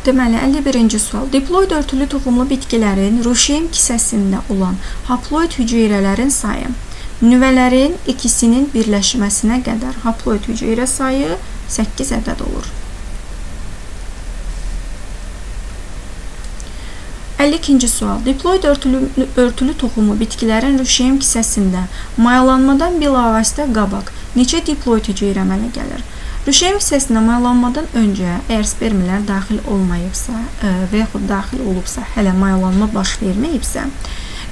Deməli, 51-ci sual. Diploid örtülü toxumlu bitkilərin ruşeym kisəsində olan haploid hüceyrələrin sayı nüvələrin ikisinin birləşməsinə qədər haploid hüceyrə sayı 8 ədəd olur. 52-ci sual. Diploid örtülü toxumlu bitkilərin ruşeym kisəsində mayalanmadan bilavasitə qabaq neçə diploid hüceyrə əmələ gəlir? Ruşeym hissəsinə mayalanmadan öncə, əgər spermlər daxil olmayıbsa və yaxud daxil olubsa, hələ mayalanma baş verməyibsə,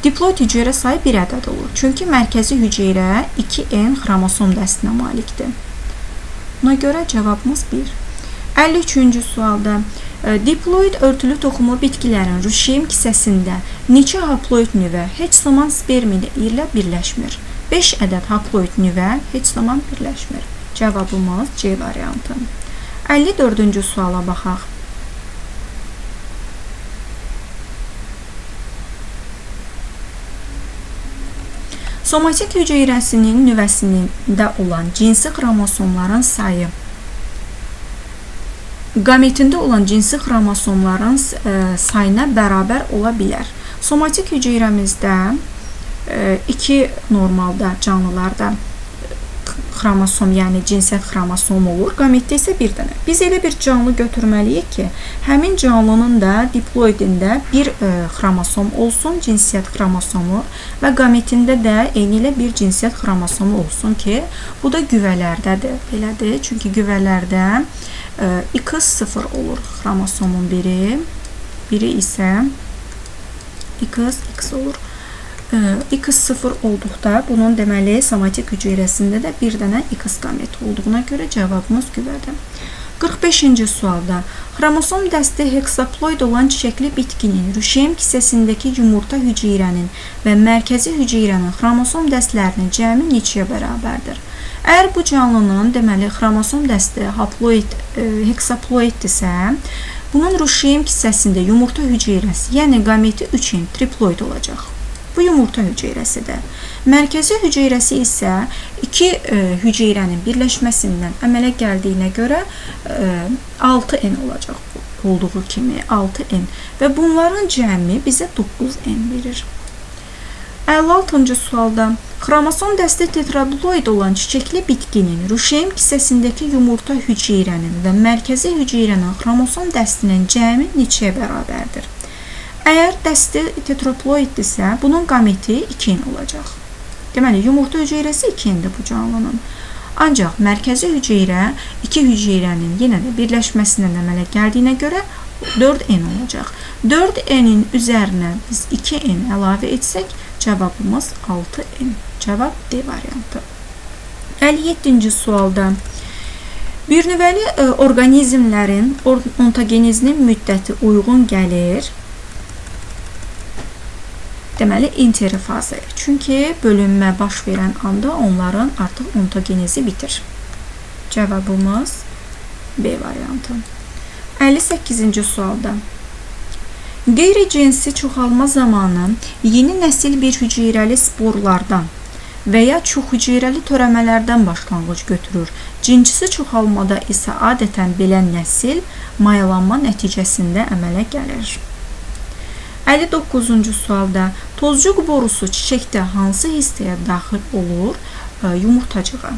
diploid hüceyrə sayı 1 ədəd olur. Çünki mərkəzi hüceyrə 2N xromosom dəstinə malikdir. Buna görə cavabımız 1. 53-cü sualda diploid örtülü toxumlu bitkilərin ruşeym kisəsində neçə haploid nüvə heç zaman sperm ilə birləşmir? 5 ədəd haploid nüvə heç zaman birləşmir. Cavabımız C variantı. 54-cü suala baxaq. Somatik hüceyrəsinin nüvəsində olan cinsi xromosomların sayı qametində olan cinsi xromosomların sayına bərabər ola bilər. Somatik hüceyrəmizdə iki normalda canlılarda xromosom, yəni cinsiyyət xromosomu olur. Qametdə isə bir dənə. Biz elə bir canlı götürməliyik ki, həmin canlının da diploidində bir xromosom olsun, cinsiyyət xromosomu və qametində də eyni ilə bir cinsiyyət xromosomu olsun ki, bu da güvələrdədir. Belədir, çünki güvələrdə X0 olur xromosomun biri, biri isə XX olur. X0 olduqda bunun deməli somatik hüceyrəsində də bir dənə X gameti olduğuna görə cavabımız güvədir. 45-ci sualda xromosom dəsti heksaploid olan çiçəkli bitkinin ruşeym kisəsindəki yumurta hüceyrənin və mərkəzi hüceyrənin xromosom dəstlərinin cəmi neçəyə bərabərdir? Əgər bu canlının deməli xromosom dəsti haploid, heksaploiddirsə, bunun ruşeym kisəsində yumurta hüceyrəsi, yəni gameti 3N triploid olacaq. Bu yumurta hüceyrəsidir. Mərkəzi hüceyrəsi isə iki hüceyrənin birləşməsindən əmələ gəldiyinə görə 6N olacaq. Olduğu kimi 6N və bunların cəmi bizə 9N verir. 56-cı sualda xromosom dəsti tetraploid olan çiçəkli bitkinin ruşeym kisəsindəki yumurta hüceyrənin və mərkəzi hüceyrənin xromosom dəstinin cəmi neçəyə bərabərdir? Əgər dəsti tetraploiddirsə, bunun qameti 2N olacaq. Deməli, yumurta hüceyrəsi 2N-dir bu canlının. Ancaq mərkəzi hüceyrə iki hüceyrənin yenə də birləşməsindən əmələ gəldiyinə görə 4N olacaq. 4N-in üzərinə biz 2N əlavə etsək, cavabımız 6N. Cavab D variantı. 57-ci sualda bir nüvəli orqanizmlərin ontogenezinin müddəti uyğun gəlir. Deməli, interfazı. Çünki bölünmə baş verən anda onların artıq ontogenezi bitir. Cavabımız B variantı. 58-ci sualda qeyri-cinsi çoxalma zamanı yeni nəsil bir hüceyrəli sporlardan və ya çox hüceyrəli törəmələrdən başlanğıc götürür. Cinsi çoxalmada isə adətən belə nəsil mayalanma nəticəsində əmələ gəlir. 59-cu sualda tozcuq borusu çiçəkdə hansı hissəyə daxil olur? Yumurtacığa.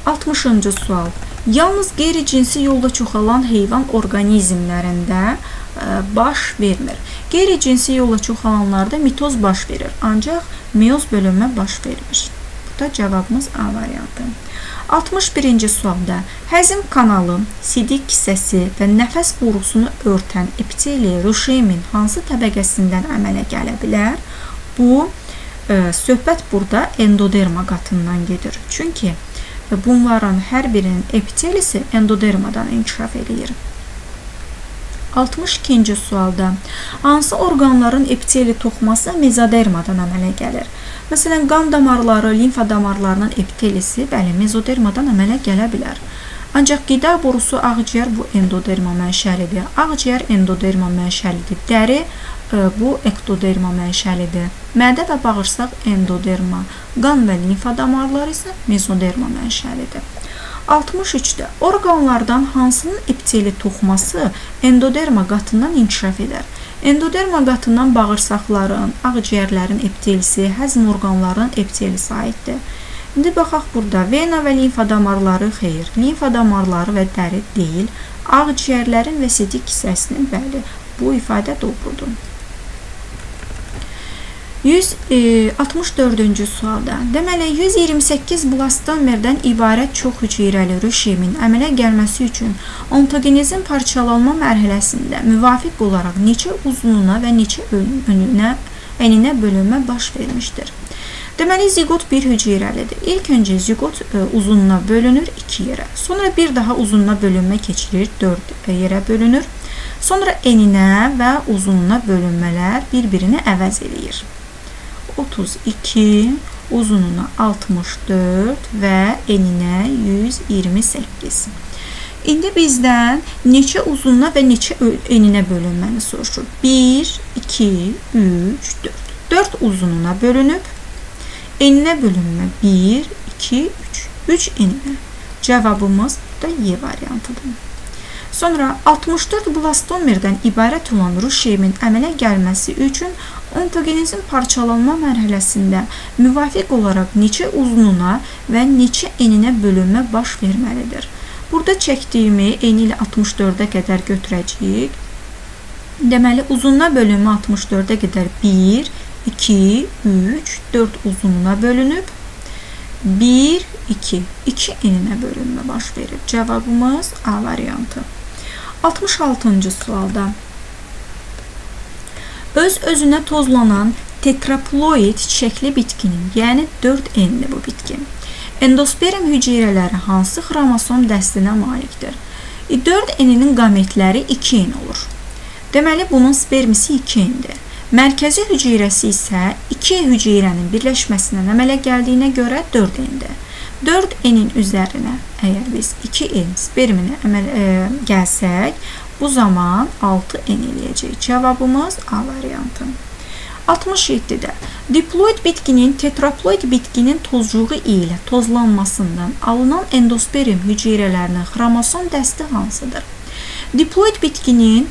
60-cı sual. Yalnız qeyri-cinsi yolla çoxalan heyvan orqanizmlərində baş vermir. Qeyri-cinsi yolla çoxalanlarda mitoz baş verir, ancaq meyoz bölünmə baş vermir. Bu da cavabımız A variantı. 61-ci sualda həzm kanalı, sidik kisəsi və nəfəs borusunu örtən epiteli ruşeymin hansı təbəqəsindən əmələ gələ bilər? Bu, söhbət burada endoderma qatından gedir. Çünki bunların hər birinin epitelisi endodermadan inkişaf edir. 62-ci sualda hansı orqanların epiteli toxuması mezodermadan əmələ gəlir? Məsələn, qan damarları, limfa damarlarının epitelisi mezodermadan əmələ gələ bilər. Ancaq qida borusu ağciyər bu endoderma mənşəlidir. Ağciyər endoderma mənşəlidir. Dəri bu ektoderma mənşəlidir. Mədə və bağırsaq endoderma, qan və limfa damarları isə mezoderma mənşəlidir. 63-də orqanlardan hansının epiteli toxuması endoderma qatından inkişaf edər? Endoderma qatından bağırsaqların, ağciyərlərin epitelisi, həzm orqanlarının epitelisi aiddir. İndi baxaq burada vena və limfa damarları xeyr, limfa damarları və dəri deyil, ağciyərlərin və sidik hissəsinin bəli, bu ifadə doğrudur. 164-cü sualda. Deməli, 128 blastomerdən ibarət çox hüceyrəli rüşemin əmələ gəlməsi üçün ontogenezin parçalanma mərhələsində müvafiq olaraq neçə uzunluğuna və neçə eninə bölünmə baş vermişdir? Deməli, zigot bir hüceyrəlidir. İlk öncə zigot uzunluğuna bölünür 2 yerə. Sonra bir daha uzunluğuna bölünmə keçirir 4 yerə bölünür. Sonra eninə və uzunluğuna bölünmələr bir-birini əvəz eləyir. 32, uzunluğuna 64 və eninə 128. İndi bizdən neçə uzunluğuna və neçə eninə bölünməni soruşur? 1, 2, 3, 4. 4 uzunluğuna bölünüb, eninə bölünmə 1, 2, 3. 3 eninə. Cavabımız da Y variantıdır. Sonra 64 blastomerdən ibarət olan ruşemin əmələ gəlməsi üçün ontogenezin parçalanma mərhələsində müvafiq olaraq neçə uzunluğuna və neçə eninə bölünmə baş verməlidir? Burada çəkdiyimi eni ilə 64-ə qədər götürəcəyik. Deməli, uzunluğuna bölünmə 64-ə qədər 1, 2, 3, 4 uzunluğuna bölünüb, 1, 2, 2 eninə bölünmə baş verir. Cavabımız A variantı. 66-cı sualda. Öz-özünə tozlanan tetraploid çiçəkli bitkinin, yəni 4 enli bu bitki. Endosperm hüceyrələri hansı xromosom dəstinə malikdir? 4 eninin qametləri 2 en olur. Deməli, bunun spermisi 2 endir. Mərkəzi hüceyrəsi isə 2 hüceyrənin birləşməsindən əmələ gəldiyinə görə 4 endir. 4 enin üzərinə əgər biz 2 en sperminə gəlsək, bu zaman 6 en eləyəcək. Cavabımız A variantı. 67-də diploid bitkinin tetraploid bitkinin tozcuğu ilə tozlanmasından alınan endosperm hüceyrələrinin xromosom dəsti hansıdır? Diploid bitkinin,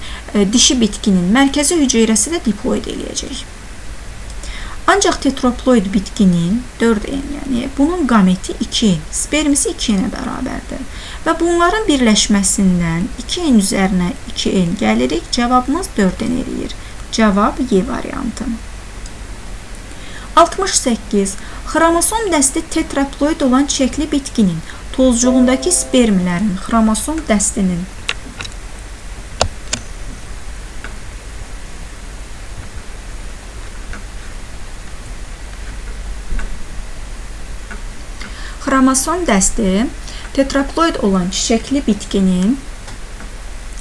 dişi bitkinin mərkəzi hüceyrəsi də diploid eləyəcək. Ancaq tetraploid bitkinin 4 en, yəni bunun gameti 2 en, spermisi 2 enə bərabərdir. Və bunların birləşməsindən 2 en üzərinə 2 en gəlirik, cavabımız 4 en eləyir. Cavab Y variantı. 68. Xromosom dəsti tetraploid olan çiçəkli bitkinin tozcuğundakı spermlərin xromosom dəstinin xromosom dəsti tetraploid olan çiçəkli bitkinin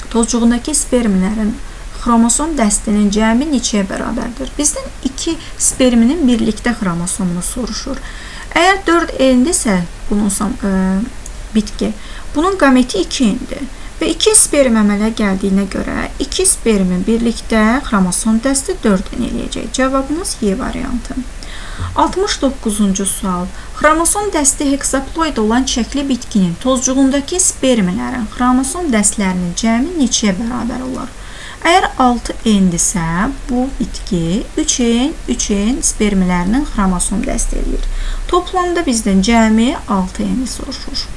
tozcuğundakı spermlərin xromosom dəstinin cəmi neçəyə bərabərdir? Bizdən 2 sperminin birlikdə xromosomunu soruşur. Əgər 4 endirsə bunun bitki, bunun qameti 2 endir və 2 sperm əmələ gəldiyinə görə 2 spermin birlikdə xromosom dəsti 4 en eləyəcək. Cavabımız Y variantı. 69-cu sual. Xromosom dəsti heksaploid olan çiçəkli bitkinin tozcuğundakı spermlərin xromosom dəstlərinin cəmi neçəyə bərabər olar? Əgər 6 endirsə, bu bitki 3 en spermlərinin xromosom dəsti eləyir. Toplamda bizdən cəmi 6 eni soruşur.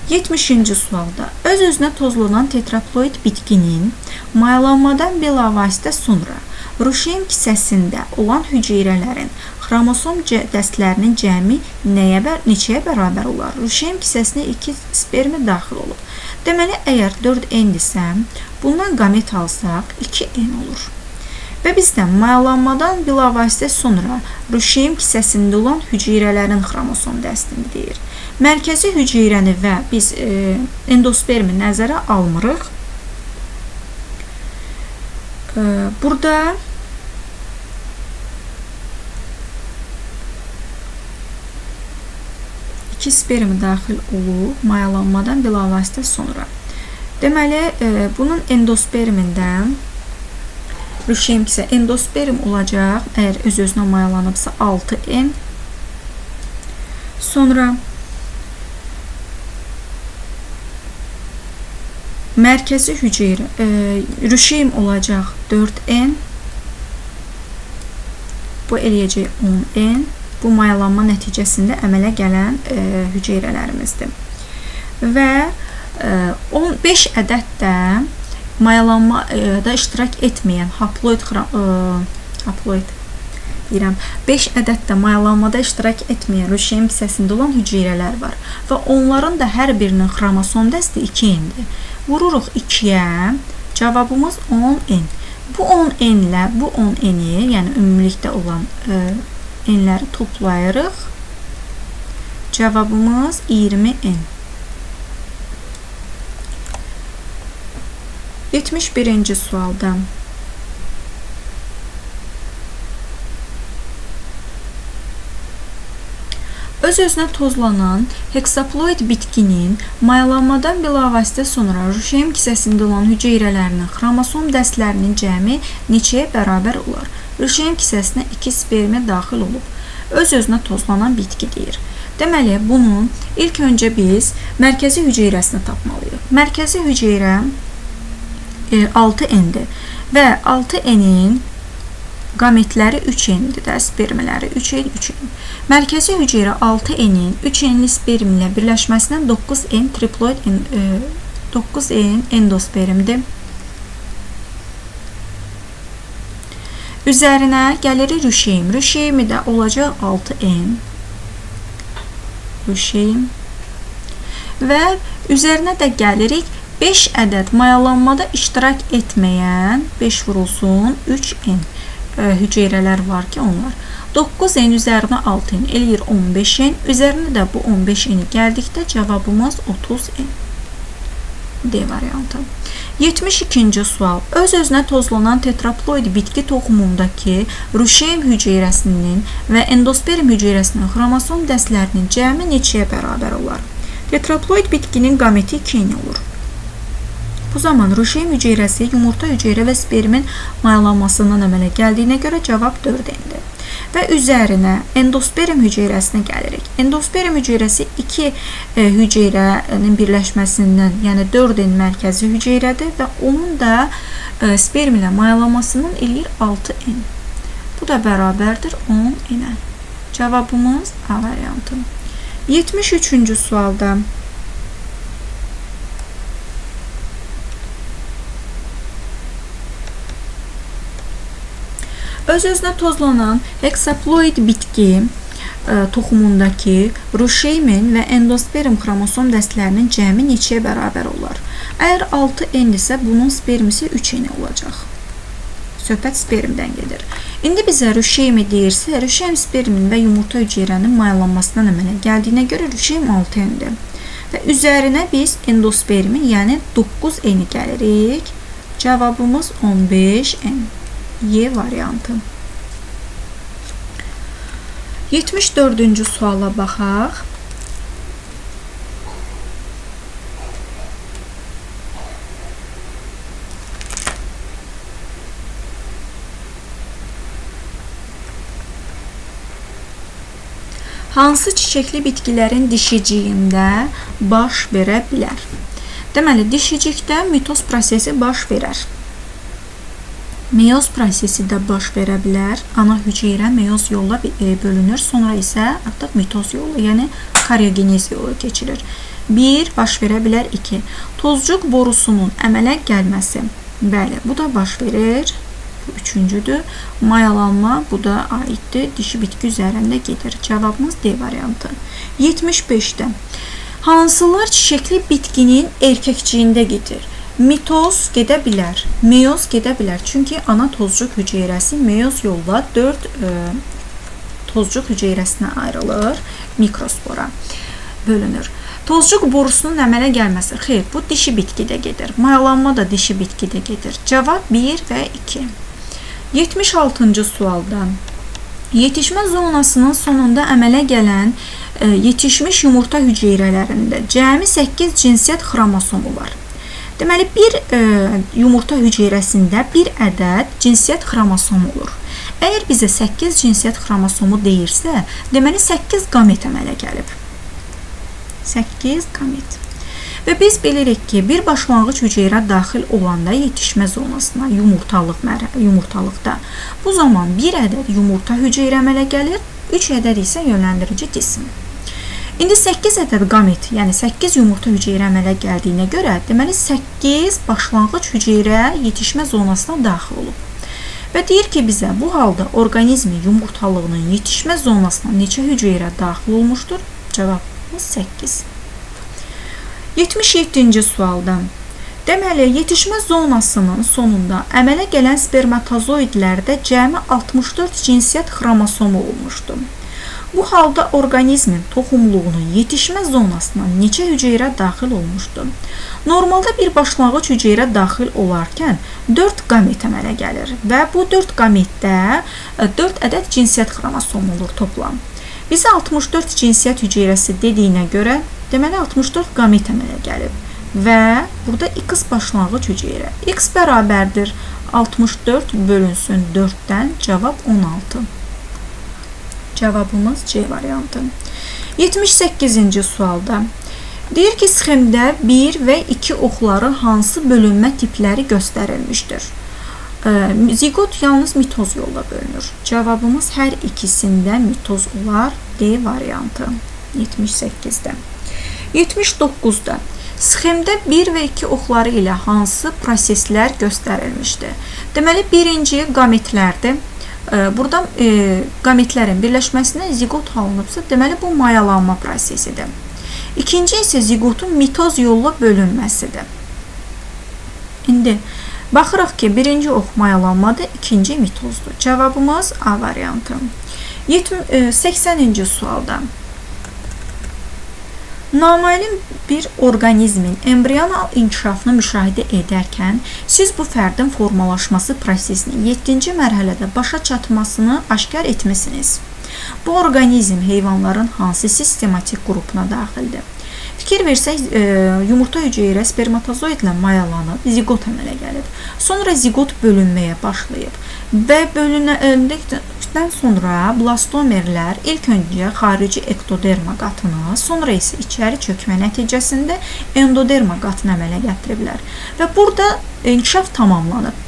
70-ci sualda öz-özünə tozlanan tetraploid bitkinin mayalanmadan bilavasitə sonra ruşeym kisəsində olan hüceyrələrin xromosom dəstlərinin cəmi neçəyə bərabər olar? Ruşeym kisəsinə 2 spermi daxil olub. Deməli, əgər 4 endirsə, bundan qamet alsaq 2 en olur. Və bizdən mayalanmadan bilavasitə sonra ruşeym kisəsində olan hüceyrələrin xromosom dəstini deyir. Mərkəzi hüceyrəni və biz endospermi nəzərə almırıq. Burada iki spermi daxil olub mayalanmadan bilavasitə sonra. Deməli, bunun endospermindən ruşeym kisə endosperm olacaq. Əgər öz-özünə mayalanıbsa 6 en. Sonra mərkəzi hüceyrə rüşeym olacaq 4n. Bu eləyəcək 10n. Bu mayalanma nəticəsində əmələ gələn hüceyrələrimizdir. Və 15 ədəd də mayalanmada iştirak etməyən haploid 5 ədəd də mayalanmada iştirak etməyən rüşeym hissəsində olan hüceyrələr var və onların da hər birinin xromosom dəsti 2n'dir. Vururuq 2-yə, cavabımız 10n. Bu 10n ilə bu 10n'i, yəni ümumilikdə olan n'ləri toplayırıq. Cavabımız 20n. 71-ci sualda öz-özünə tozlanan heksaploid bitkinin mayalanmadan bilavasitə sonra rüşeym kisəsində olan hüceyrələrinin xromosom dəstlərinin cəmi neçəyə bərabər olar? Rüşeym kisəsinə 2 spermi daxil olub. Öz-özünə tozlanan bitki deyir. Deməli, bunun ilk öncə biz mərkəzi hüceyrəsini tapmalıyıq. Mərkəzi hüceyrə 6n'dir və 6n'in qametləri 3n'dir də, spermləri 3n, 3n. Mərkəzi hüceyrə 6n'in 3n'li sperm ilə birləşməsindən 9n triploid 9n endospermdir. Üzərinə gəlirik rüşeym. Rüşeymi də olacaq 6n. Rüşeym. Və üzərinə də gəlirik 5 ədəd mayalanmada iştirak etməyən 5 vurulsun 3n hüceyrələr var ki, onlar 9n üzərinə 6n eləyir 15n, üzərinə də bu 15n'i gəldikdə cavabımız 30n. D variantı. 72-ci sual. Öz-özünə tozlanan tetraploid bitki toxumundakı rüşeym hüceyrəsinin və endosperm hüceyrəsinin xromosom dəstlərinin cəmi neçəyə bərabər olar? Tetraploid bitkinin qameti 2n olur. Bu zaman rüşeym hüceyrəsi yumurta hüceyrə və spermin mayalanmasından əmələ gəldiyinə görə cavab 4n'dir. Və üzərinə endosperm hüceyrəsinə gəlirik. Endosperm hüceyrəsi 2 hüceyrənin birləşməsindən, yəni 4n mərkəzi hüceyrədir və onun da sperm ilə mayalanmasından eləyir 6n. Bu da bərabərdir 10n'ə. Cavabımız A variantı. 73-cü sualda öz-özünə tozlanan heksaploid bitki toxumundakı rüşeymin və endosperm xromosom dəstlərinin cəmi neçəyə bərabər olar? Əgər 6n isə bunun spermisi 3n olacaq. Söhbət spermdən gedir. İndi bizə rüşeymi deyirsə, rüşeym spermin və yumurta hüceyrənin mayalanmasından əmələ gəldiyinə görə rüşeym 6n'dir. Və üzərinə biz endospermi, yəni 9n'i gəlirik. Cavabımız 15n. Y variantı. 74-cü suala baxaq. Hansı çiçəkli bitkilərin dişiciyində baş verə bilər? Deməli, dişicikdə mitoz prosesi baş verər. Meyoz prosesi də baş verə bilər. Ana hüceyrə meyoz yolla bölünür. Sonra isə artıq mitoz yolu, yəni karyogenez yolu keçirir. 1. Baş verə bilər 2. Tozcuq borusunun əmələ gəlməsi. Bəli, bu da baş verir. Bu üçüncüdür. Mayalanma, bu da aiddir. Dişi bitki üzərində gedir. Cavabımız D variantı. 75-də. Hansılar çiçəkli bitkinin erkəkciyində gedir? Mitoz gedə bilər, meyoz gedə bilər. Çünki ana tozcuq hüceyrəsi meyoz yolla 4 tozcuq hüceyrəsinə ayrılır, mikrospora bölünür. Tozcuq borusunun əmələ gəlməsi, xeyr, bu dişi bitkidə gedir. Mayalanma da dişi bitkidə gedir. Cavab 1 və 2. 76-cı sualdan. Yetişmə zonasının sonunda əmələ gələn yetişmiş yumurta hüceyrələrində cəmi 8 cinsiyyət xromosomu var. Deməli, bir yumurta hüceyrəsində bir ədəd cinsiyyət xromosomu olur. Əgər bizə 8 cinsiyyət xromosomu deyirsə, deməli 8 qamet əmələ gəlib. 8 qamet. Və biz bilirik ki, bir başlanğıc hüceyrə daxil olanda yetişmə zonasına, yumurtalıqda bu zaman bir ədəd yumurta hüceyrə əmələ gəlir, 3 ədəd isə yönləndirici cisim. İndi 8 ədəd qamet, yəni 8 yumurta hüceyrə əmələ gəldiyinə görə, deməli 8 başlanğıc hüceyrə yetişmə zonasına daxil olub. Və deyir ki, bizə bu halda orqanizmin yumurtalığının yetişmə zonasına neçə hüceyrə daxil olmuşdur? Cavabımız 8. 77-ci sualda. Deməli, yetişmə zonasının sonunda əmələ gələn spermatozoidlərdə cəmi 64 cinsiyyət xromosomu olmuşdur. Bu halda orqanizmin toxumluğunun yetişmə zonasına neçə hüceyrə daxil olmuşdur? Normalda bir başlanğıc hüceyrə daxil olarkən 4 qamet əmələ gəlir və bu 4 qametdə 4 ədəd cinsiyyət xromosomu olur toplam. Bizə 64 cinsiyyət hüceyrəsi dediyinə görə, deməli 64 qamet əmələ gəlib və burada X başlanğıc hüceyrə. X bərabərdir 64 bölünsün 4-dən, cavab 16. Cavabımız C variantı. 78-ci sualda. Deyir ki, sxemdə 1 və 2 oxları hansı bölünmə tipləri göstərilmişdir? Zigot yalnız mitoz yolla bölünür. Cavabımız hər ikisində mitoz olar. D variantı. 78-də. 79-da. Sxemdə 1 və 2 oxları ilə hansı proseslər göstərilmişdir? Deməli, birinci qametlərdir. Burada qametlərin birləşməsindən zigot alınıbsa, deməli bu mayalanma prosesidir. İkinci isə zigotun mitoz yolla bölünməsidir. İndi baxırıq ki, birinci ox mayalanmadır, ikinci mitozdur. Cavabımız A variantı. 80-ci sualda. Naməlum bir orqanizmin embrional inkişafını müşahidə edərkən, siz bu fərdin formalaşması prosesinin 7-ci mərhələdə başa çatmasını aşkar etmisiniz. Bu orqanizm heyvanların hansı sistematik qrupuna daxildir? Fikir versək, yumurta hüceyrə spermatozoidlə mayalanıb, zigot əmələ gəlib. Sonra zigot bölünməyə başlayıb və bölündükdən sonra blastomerlər ilk öncə xarici ektoderma qatını, sonra isə içəri çökmə nəticəsində endoderma qatını əmələ gətiriblər. Və burada inkişaf tamamlanıb.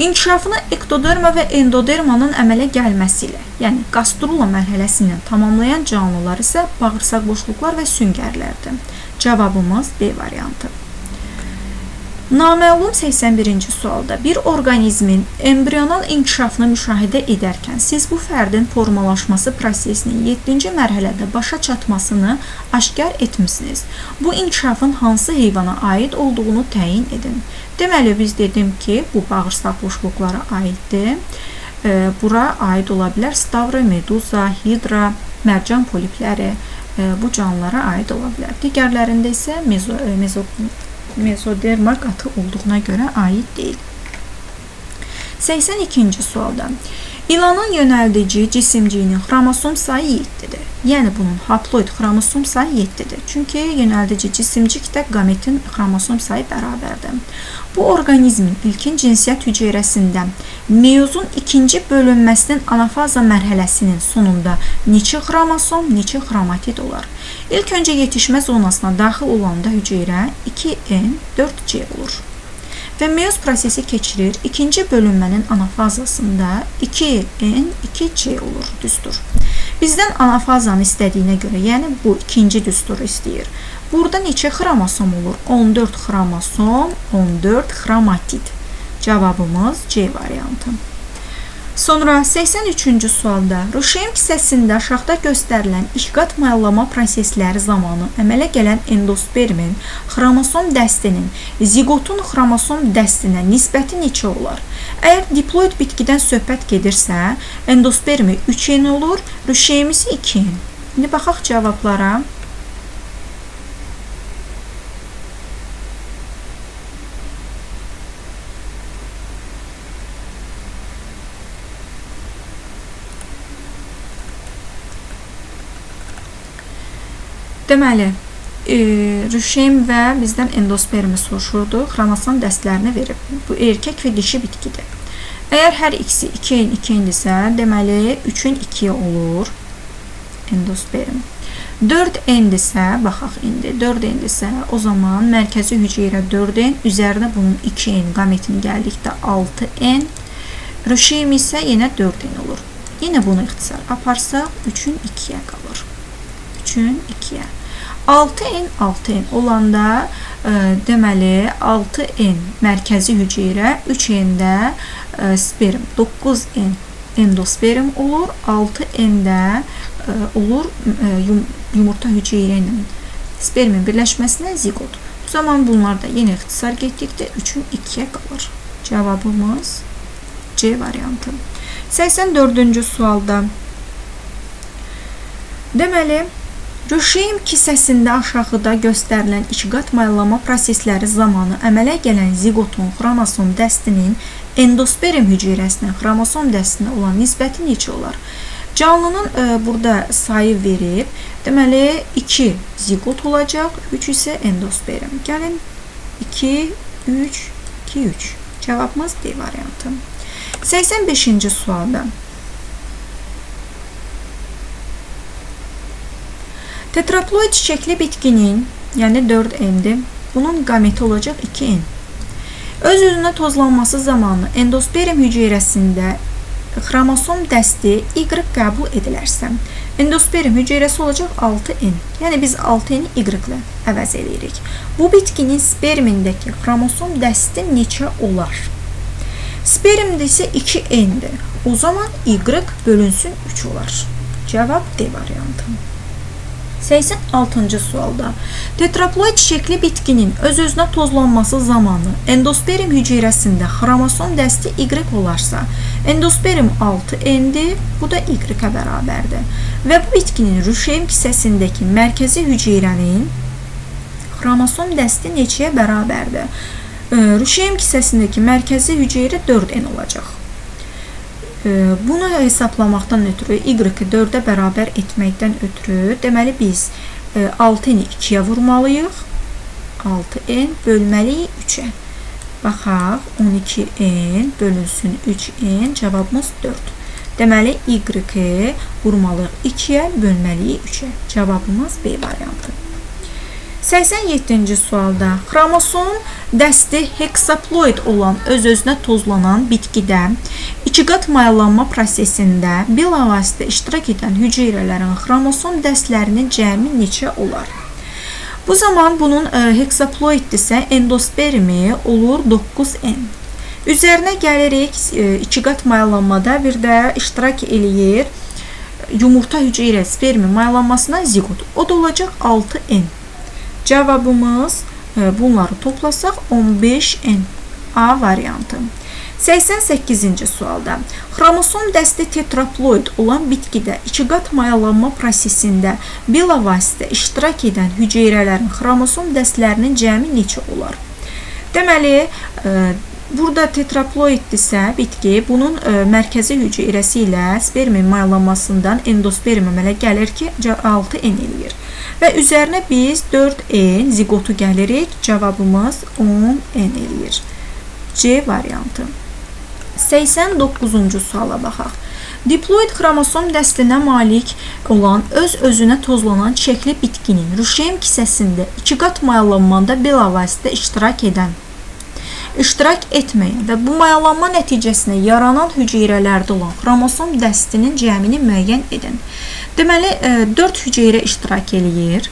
İnkişafını ektoderma və endodermanın əmələ gəlməsi ilə, yəni qastrula mərhələsindən tamamlayan canlılar isə bağırsaq boşluqlar və süngərlərdir. Cavabımız D variantı. Naməlum 81-ci sualda bir orqanizmin embrional inkişafını müşahidə edərkən siz bu fərdin formalaşması prosesinin 7-ci mərhələdə başa çatmasını aşkar etmisiniz. Bu inkişafın hansı heyvana aid olduğunu təyin edin. Deməli, biz dedim ki, bu bağırsaq boşluqlara aiddir. Bura aid ola bilər stavra, meduza, hidra, mərcan polipləri bu canlılara aid ola bilər. Digərlərində isə mezoderma qatı olduğuna görə aid deyil. 82-ci sualda. İlanın yönəldici cisimciyinin xromosom sayı 7-dir. Yəni, bunun haploid xromosom sayı 7-dir. Çünki yönəldici cisimcikdə qametin xromosom sayı bərabərdir. Bu orqanizmin ilkin cinsiyyət hüceyrəsində meyozun ikinci bölünməsinin anafaza mərhələsinin sonunda neçə xromosom, neçə xromatid olar? İlk öncə yetişmə zonasına daxil olanda hüceyrə 2N, 4C olur. Və meyoz prosesi keçirir. İkinci bölünmənin anafazasında 2N, 2C olur, düstur. Bizdən anafazanı istədiyinə görə, yəni bu ikinci düsturu istəyir. Burada neçə xromosom olur? 14 xromosom, 14 xromatid. Cavabımız C variantı. Sonra 83-cü sualda Ruşeym kisəsində aşağıda göstərilən işqat mayallama prosesləri zamanı əmələ gələn endospermin xromosom dəstinin zigotun xromosom dəstinə nisbəti neçə olar? Əgər diploid bitkidən söhbət gedirsə, endospermi 3N olur, Ruşeymisi 2N. İndi baxaq cavablara. Deməli, Ruşeym və bizdən endospermi soruşurdu, xromosom dəstlərini verib. Bu erkək və dişi bitkidir. Əgər hər ikisi 2N, 2N-dirsə, deməli 3-ün 2 olur endosperm. 4n-dirsə, baxaq indi 4n-dirsə, o zaman mərkəzi hüceyrə 4n, üzərinə bunun 2n qametini gəldikdə 6n, rüşeym isə yenə 4n olur. Yenə bunu ixtisar aparsaq 3-ün 2-yə qalır. 3-ün 2-yə. 6n olanda deməli 6n mərkəzi hüceyrə, 3n-də sperm, 9n endosperm olur, 6n-də olur yumurta hüceyrə ilə spermin birləşməsinə zigot. Bu zaman bunlar da yenə ixtisar getdikdə 3-ün 2-yə qalır. Cavabımız C variantı. 84-cü sualda deməli, rüşeym kisəsində aşağıda göstərilən ikiqat mayallama prosesləri zamanı əmələ gələn zigotun xromosom dəstinin endosperm hüceyrəsinin xromosom dəstinə olan nisbəti neçə olar? Canlının burada sayı verib, deməli 2 zigot olacaq, 3 isə endosperm. Gəlin 2, 3, 2, 3. Cavabımız D variantı. 85-ci sualda tetraploid çiçəkli bitkinin, yəni 4n-dir, bunun qameti olacaq 2n. Öz-özünə tozlanması zamanı endosperm hüceyrəsində xromosom dəsti Y qəbul edilərsə, endosperm hüceyrəsi olacaq 6n. Yəni biz 6n-i Y ilə əvəz edirik. Bu bitkinin spermindəki xromosom dəsti neçə olar? Spermdə isə 2n-dir. O zaman Y bölünsün 3 olar. Cavab D variantı. 86-cı sualda tetraploid çiçəkli bitkinin öz-özünə tozlanması zamanı endosperm hüceyrəsində xromosom dəsti Y olarsa, endosperm 6n-dir, bu da Y-ə bərabərdir. Və bu bitkinin rüşeym kisəsindəki mərkəzi hüceyrənin xromosom dəsti neçəyə bərabərdir? Rüşeym kisəsindəki mərkəzi hüceyrə 4n olacaq. Bunu hesablamaqdan ötürü Y-i 4-ə bərabər etməkdən ötürü deməli biz 6n-i 2-yə vurmalıyıq. 6n bölməliyik 3-ə. Baxaq, 12n bölünsün 3n, cavabımız 4. Deməli Y-i vurmalıyıq 2-yə, bölməliyik 3-ə. Cavabımız B variantı. 87-ci sualda xromosom dəsti heksaploid olan öz-özünə tozlanan bitkidə ikiqat mayallanma prosesində bilavasitə iştirak edən hüceyrələrin xromosom dəstlərinin cəmi neçə olar? Bu zaman bunun heksaploiddirsə endospermi olur 9n. Üzərinə gəlirik ikiqat mayallanmada bir də iştirak eləyir yumurta hüceyrə spermi mayallanmasına zigot. O da olacaq 6n. Cavabımız bunları toplasaq 15n. A variantı. 88-ci sualda xromosom dəsti tetraploid olan bitkidə ikiqat mayallanma prosesində bilavasitə iştirak edən hüceyrələrin xromosom dəstlərinin cəmi neçə olar? Deməli, burada tetraploiddirsə bitki, bunun mərkəzi hüceyrəsi ilə spermin mayallanmasından endosperm əmələ gəlir ki, 6n eləyir. Və üzərinə biz 4n zigotu gəlirik, cavabımız 10n eləyir. C variantı. 89-cu suala baxaq. Diploid xromosom dəstinə malik olan öz-özünə tozlanan çiçəkli bitkinin rüşeym kisəsində ikiqat mayallanmada bilavasitə iştirak etməyən və bu mayallanma nəticəsində yaranan hüceyrələrdə olan xromosom dəstinin cəmini müəyyən edin. Deməli, 4 hüceyrə iştirak eləyir.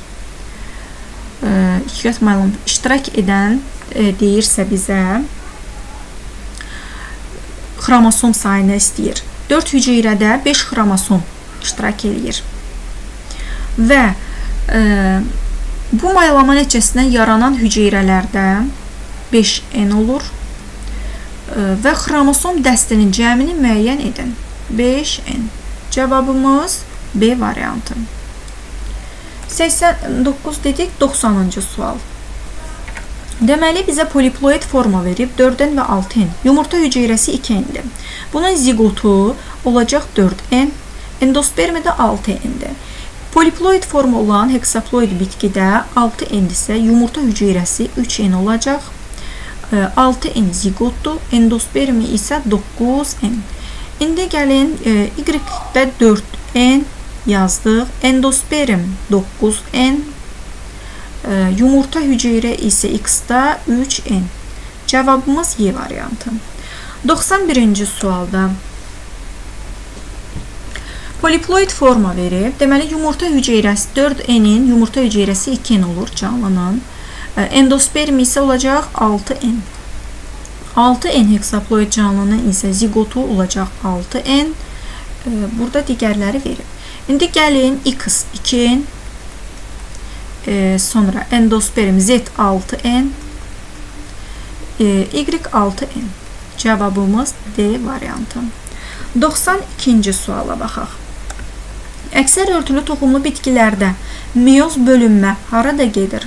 İkiqat mayallanma iştirak edən deyirsə bizə xromosom sayını istəyir. 4 hüceyrədə 5 xromosom iştirak eləyir. Və bu mayallanma nəticəsində yaranan hüceyrələrdə 5n olur və xromosom dəstinin cəmini müəyyən edin. 5n. Cavabımız B variantı. 89 dedik, 90-cı sual. Deməli, bizə poliploid forma verib 4n və 6n. Yumurta hüceyrəsi 2n-dir. Bunun zigotu olacaq 4n, endospermi də 6n-dir. Poliploid forma olan heksaploid bitkidə 6n-dirsə, yumurta hüceyrəsi 3n olacaq. 6n zigotdur, endospermi isə 9n. İndi gəlin Y-də 4n yazdıq. Endosperm 9N, yumurta hüceyrə isə X-da 3N. Cavabımız Y variantı. 91-ci sualda poliploid forma verib. Deməli, yumurta hüceyrəsi 4N-in yumurta hüceyrəsi 2N olur canlının. Endosperm isə olacaq 6N. 6N heksaploid canlının isə zigotu olacaq 6N. Burada digərləri verib. İndi gəlin X 2N, sonra endosperm Z 6N, Y 6N. Cavabımız D variantı. 92-ci suala baxaq. Əksər örtülü toxumlu bitkilərdə meyoz bölünmə harada gedir?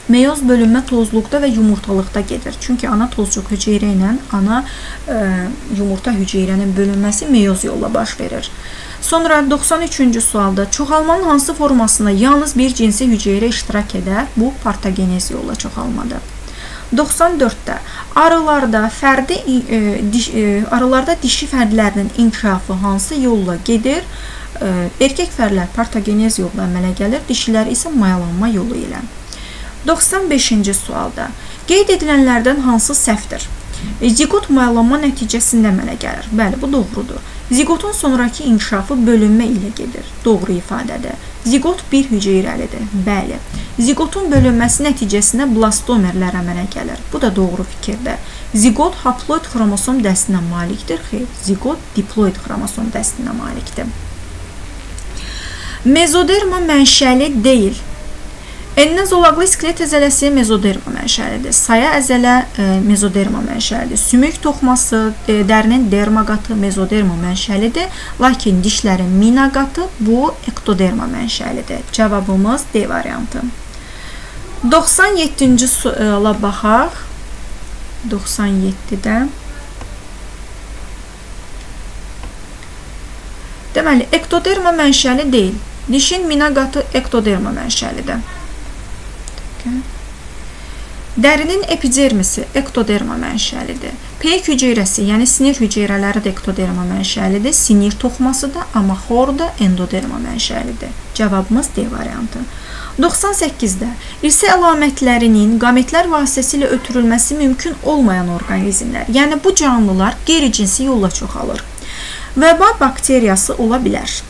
Meyoz bölünmə tozluqda və yumurtalıqda gedir. Çünki ana tozcuq hüceyrə ilə ana yumurta hüceyrənin bölünməsi meyoz yolla baş verir. Sonra 93-cü sualda çoxalmanın hansı formasında yalnız bir cinsi hüceyrə iştirak edər? Bu partogenez yolla çoxalmadır. 94-də arılarda dişi fərdlərinin inkişafı hansı yolla gedir? Erkək fərdlər partogenez yolla əmələ gəlir, dişilər isə mayalanma yolu ilə. 95-ci sualda qeyd edilənlərdən hansı səhvdir? Zigot mayalanma nəticəsində əmələ gəlir. Bəli, bu doğrudur. Zigotun sonraki inkişafı bölünmə ilə gedir. Doğru ifadədir. Zigot bir hüceyrəlidir. Bəli. Zigotun bölünməsi nəticəsində blastomerlər əmələ gəlir. Bu da doğru fikirdir. Zigot haploid xromosom dəstinə malikdir. Xeyr, zigot diploid xromosom dəstinə malikdir. Mezoderma mənşəli deyil. Enna-zolaqlı skelet əzələsi mezoderma mənşəlidir. Saya əzələ mezoderma mənşəlidir. Sümük toxması, dərinin derma qatı mezoderma mənşəlidir. Lakin dişlərin mina qatı bu ektoderma mənşəlidir. Cavabımız D variantı. 97-ci suala baxaq. 97-də deməli, ektoderma mənşəli deyil. Dişin mina qatı ektoderma mənşəlidir. Dərinin epidermisi ektoderma mənşəlidir. Peyk hüceyrəsi, yəni sinir hüceyrələri də ektoderma mənşəlidir. Sinir toxması da, amma xor da endoderma mənşəlidir. Cavabımız D variantı. 98-də irsi əlamətlərinin qametlər vasitəsilə ötürülməsi mümkün olmayan orqanizmlər, yəni bu canlılar qeyri-cinsi yolla çoxalır. Vəba bakteriyası ola bilər.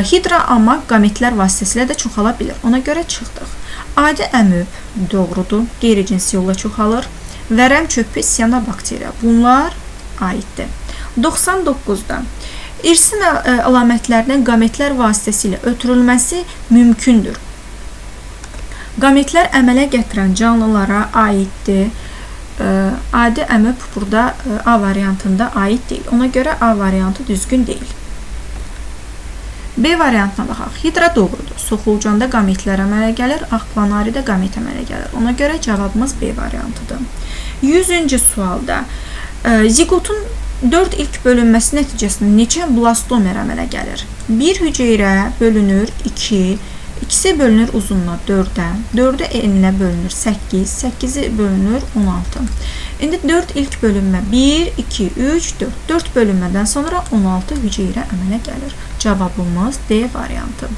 Hidra amma qametlər vasitəsilə də çoxala bilir. Ona görə çıxdıq. Adi əmöb doğrudur, qeyri-cinsi yolla çoxalır. Vərəm çöpü, siyanobakteriya. Bunlar aiddir. 99-da irsi əlamətlərinin qametlər vasitəsilə ötürülməsi mümkündür. Qametlər əmələ gətirən canlılara aiddir. Adi əmöb burada A variantında aid deyil. Ona görə A variantı düzgün deyil. B variantına baxaq. Hidra doğrudur. Soxulcanda qametlər əmələ gəlir, axplanaridə qamet əmələ gəlir. Ona görə cavabımız B variantıdır. 100-cü sualda zigotun 4 ilk bölünməsi nəticəsində neçə blastomer əmələ gəlir? Bir hüceyrə bölünür 2, ikisi bölünür uzunluğa 4-ə, 4-ə eninə bölünür 8, 8-i bölünür 16. İndi 4 ilk bölünmə 1, 2, 3, 4. 4 bölünmədən sonra 16 hüceyrə əmələ gəlir. Cavabımız D variantı.